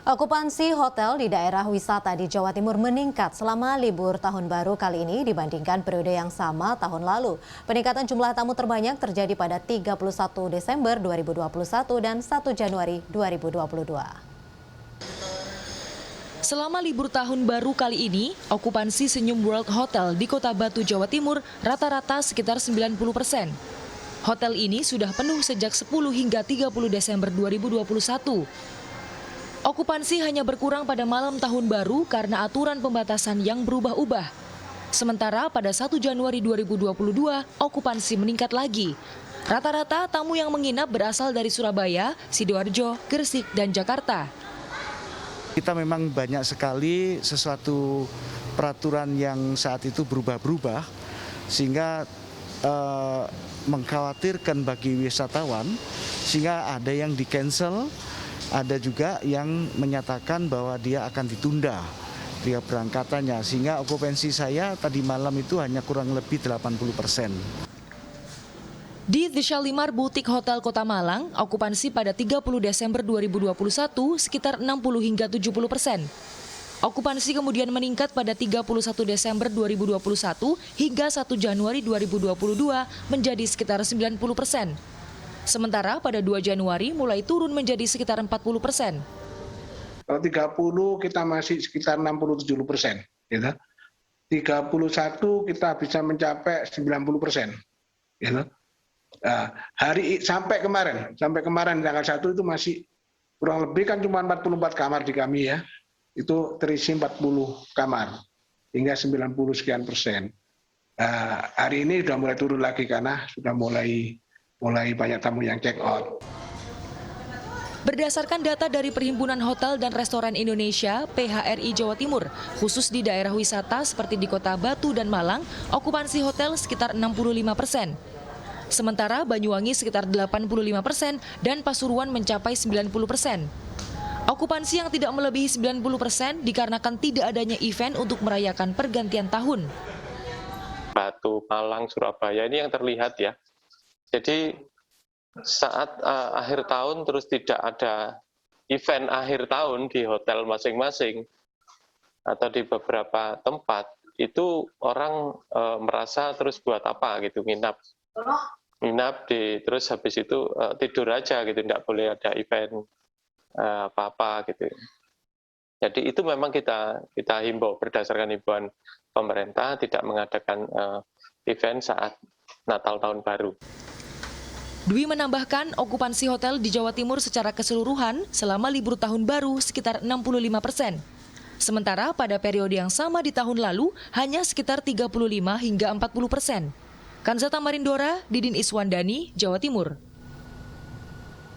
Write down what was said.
Okupansi hotel di daerah wisata di Jawa Timur meningkat selama libur tahun baru kali ini dibandingkan periode yang sama tahun lalu. Peningkatan jumlah tamu terbanyak terjadi pada 31 Desember 2021 dan 1 Januari 2022. Selama libur tahun baru kali ini, okupansi Senyum World Hotel di Kota Batu, Jawa Timur rata-rata sekitar 90%. Hotel ini sudah penuh sejak 10 hingga 30 Desember 2021. Okupansi hanya berkurang pada malam tahun baru karena aturan pembatasan yang berubah-ubah. Sementara pada 1 Januari 2022, okupansi meningkat lagi. Rata-rata tamu yang menginap berasal dari Surabaya, Sidoarjo, Gresik, dan Jakarta. Kita memang banyak sekali sesuatu peraturan yang saat itu berubah-berubah sehingga mengkhawatirkan bagi wisatawan, sehingga ada yang di-cancel, ada juga yang menyatakan bahwa dia akan ditunda dia berangkatannya, sehingga okupansi saya tadi malam itu hanya kurang lebih 80%. Di The Shalimar Boutique Hotel Kota Malang, okupansi pada 30 Desember 2021 sekitar 60 hingga 70%. Okupansi kemudian meningkat pada 31 Desember 2021 hingga 1 Januari 2022 menjadi sekitar 90%. Sementara pada 2 Januari mulai turun menjadi sekitar 40%. Kalau 30 kita masih sekitar 60-70%. Gitu. 31 kita bisa mencapai 90%. Gitu. Sampai kemarin tanggal 1 itu masih kurang lebih kan cuma 44 kamar di kami ya. Itu terisi 40 kamar hingga 90 sekian persen. Hari ini sudah mulai turun lagi karena sudah mulai banyak tamu yang check out. Berdasarkan data dari Perhimpunan Hotel dan Restoran Indonesia, PHRI Jawa Timur, khusus di daerah wisata seperti di Kota Batu dan Malang, okupansi hotel sekitar 65%. Sementara Banyuwangi sekitar 85% dan Pasuruan mencapai 90%. Okupansi yang tidak melebihi 90% dikarenakan tidak adanya event untuk merayakan pergantian tahun. Batu, Malang, Surabaya ini yang terlihat ya. Jadi saat akhir tahun terus tidak ada event akhir tahun di hotel masing-masing atau di beberapa tempat, itu orang merasa terus buat apa gitu, nginap terus habis itu tidur aja gitu, tidak boleh ada event apa-apa gitu. Jadi itu memang kita himbau berdasarkan himbauan pemerintah tidak mengadakan event saat Natal Tahun Baru. Dwi menambahkan okupansi hotel di Jawa Timur secara keseluruhan selama libur tahun baru sekitar 65%. Sementara pada periode yang sama di tahun lalu hanya sekitar 35 hingga 40%. Kanzata Marindora, Didin Iswandani, Jawa Timur.